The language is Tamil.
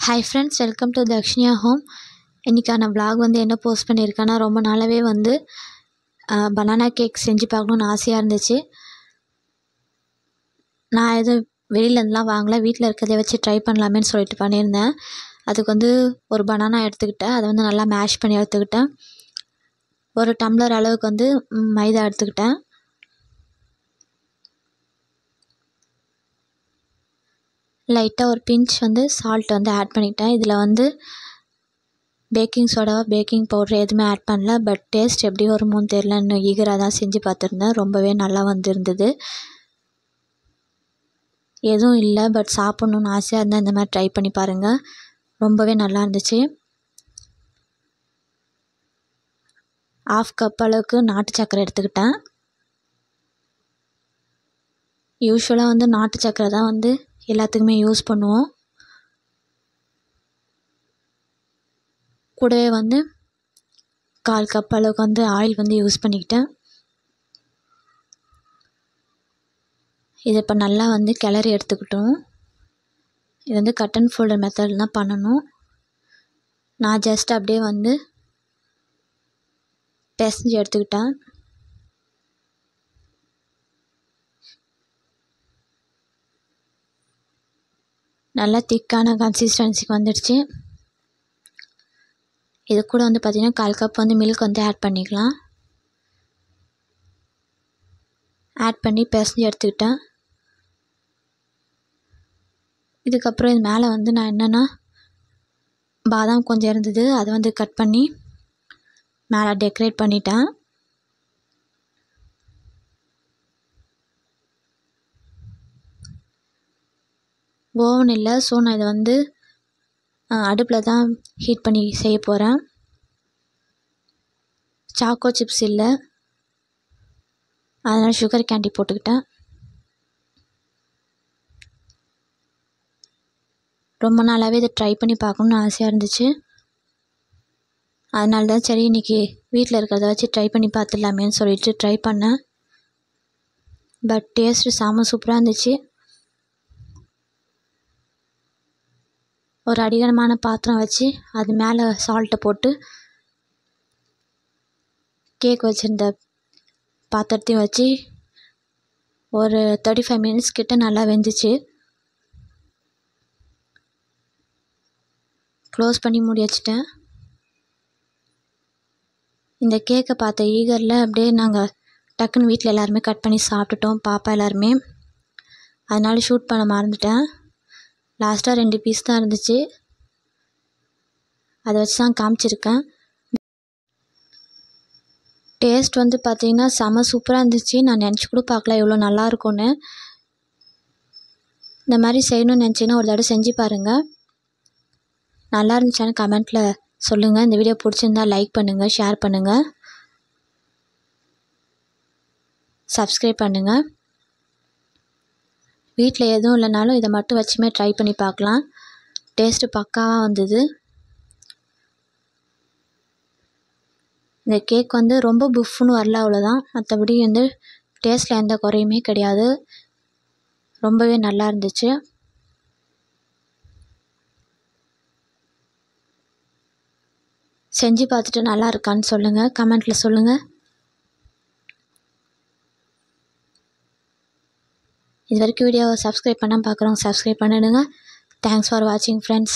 Hi friends, welcome to Dakshiniya home. இன்றைக்கான vlog வந்து என்ன போஸ்ட் பண்ணியிருக்கேன்னா, ரொம்ப நாளாகவே வந்து பனானா கேக் செஞ்சு பார்க்கணுன்னு ஆசையாக இருந்துச்சு. நான் எதுவும் வெளியிலேருந்துலாம் வாங்கலை, வீட்டில் இருக்கிறத வச்சு ட்ரை பண்ணலாமேன்னு சொல்லிட்டு பண்ணியிருந்தேன். அதுக்கு வந்து ஒரு பனானா எடுத்துக்கிட்டேன், அதை வந்து நல்லா மேஷ் பண்ணி எடுத்துக்கிட்டேன். ஒரு டம்ளர் அளவுக்கு வந்து மைதா எடுத்துக்கிட்டேன். லைட்டாக ஒரு பிஞ்ச் வந்து சால்ட் வந்து ஆட் பண்ணிக்கிட்டேன். இதில் வந்து பேக்கிங் சோடா, பேக்கிங் பவுடர் எதுவுமே ஆட் பண்ணல. பட் டேஸ்ட் எப்படி வருமோன்னு தெரில, இன்னும் ஈகராக தான் செஞ்சு பார்த்துருந்தேன். ரொம்பவே நல்லா வந்துருந்தது. எதுவும் இல்லை, பட் சாப்பிட்ணுன்னு ஆசையாக இருந்தால் இந்த மாதிரி ட்ரை பண்ணி பாருங்கள், ரொம்பவே நல்லா இருந்துச்சு. 1/2 கப் அளவுக்கு நாட்டு சர்க்கரை எடுத்துக்கிட்டேன். யூஸ்வலாக வந்து நாட்டு சர்க்கரை தான் வந்து எல்லாத்துக்குமே யூஸ் பண்ணுவோம். கூடவே வந்து 1/4 கப் அளவுக்கு வந்து ஆயில் வந்து யூஸ் பண்ணிக்கிட்டேன். இதை இப்போ நல்லா வந்து கிளறி எடுத்துக்கிட்டோம். இது வந்து கட் அண்ட் ஃபோல்டர் மெத்தடில் தான் பண்ணணும். நான் ஜஸ்ட் அப்படியே வந்து பிசைஞ்சு எடுத்துக்கிட்டேன். நல்லா திக்கான கன்சிஸ்டன்சிக்கு வந்துடுச்சு. இது கூட வந்து பார்த்திங்கன்னா 1/4 கப் வந்து மில்க் வந்து ஆட் பண்ணிக்கலாம். ஆட் பண்ணி பிசைஞ்சு எடுத்துக்கிட்டேன். இதுக்கப்புறம் இது மேலே வந்து நான் என்னென்னா பாதாம் கொஞ்சம் இருந்தது, அதை வந்து கட் பண்ணி மேலே டெக்கரேட் பண்ணிட்டேன். ஓவன் இல்லை, ஸோ நான் இதை வந்து அடுப்பில் தான் ஹீட் பண்ணி செய்ய போகிறேன். சாக்கோ சிப்ஸ் இல்லை, அதனால் சுகர் கேண்டி போட்டுக்கிட்டேன். ரொம்ப நாளாகவே இதை ட்ரை பண்ணி பார்க்கணுன்னு ஆசையாக இருந்துச்சு. அதனால தான் சரி இன்றைக்கி வீட்டில் இருக்கிறத வச்சு ட்ரை பண்ணி பார்த்துடலாமேன்னு சொல்லிட்டு ட்ரை பண்ணேன். பட் டேஸ்ட்டு செம்ம சூப்பராக இருந்துச்சு. ஒரு அடிகனமான பாத்திரம் வச்சு அது மேலே சால்ட்டை போட்டு கேக் வச்சுருந்த பாத்திரத்தையும் வச்சு ஒரு 35 மினிட்ஸ் கிட்ட நல்லா வெந்துச்சு. க்ளோஸ் பண்ணி மூடி வச்சுட்டேன். இந்த கேக்கை பார்த்த ஈகரில் அப்படியே நாங்கள் டக்குன்னு வீட்டில் எல்லாருமே கட் பண்ணி சாப்பிட்டுட்டோம், பாப்பா எல்லாருமே. அதனால ஷூட் பண்ண மறந்துட்டேன். லாஸ்ட்டாக 2 பீஸ் தான் இருந்துச்சு, அதை வச்சு தான் காமிச்சிருக்கேன். டேஸ்ட் வந்து பார்த்திங்கன்னா செம சூப்பராக இருந்துச்சு. நான் நினச்சி கூட பார்க்கல இவ்வளோ நல்லா இருக்கும்னு. இந்த மாதிரி செய்யணும்னு நினச்சிங்கன்னா ஒரு தடவை செஞ்சு பாருங்கள். நல்லா இருந்துச்சான்னு கமெண்ட்டில் சொல்லுங்கள். இந்த வீடியோ பிடிச்சிருந்தா லைக் பண்ணுங்கள், ஷேர் பண்ணுங்கள், சப்ஸ்கிரைப் பண்ணுங்கள். வீட்டில் எதுவும் இல்லைனாலும் இதை மட்டும் வச்சுமே ட்ரை பண்ணி பார்க்கலாம். டேஸ்ட்டு பக்காவாக வந்தது. இந்த கேக் வந்து ரொம்ப புஃப்னு வரல, அவ்வளோதான். மற்றபடி வந்து டேஸ்ட்டில் எந்த குறையுமே கிடையாது. ரொம்பவே நல்லா இருந்துச்சு. செஞ்சு பார்த்துட்டு நல்லா இருக்கான்னு சொல்லுங்கள், கமெண்ட்டில் சொல்லுங்கள். இது வரைக்கும் வீடியோவை சப்ஸ்கிரைப் பண்ணால் பார்க்குறவங்க சப்ஸ்கிரைப் பண்ணிடுங்க. தேங்க்ஸ் ஃபார் வாட்சிங் ஃப்ரெண்ட்ஸ்.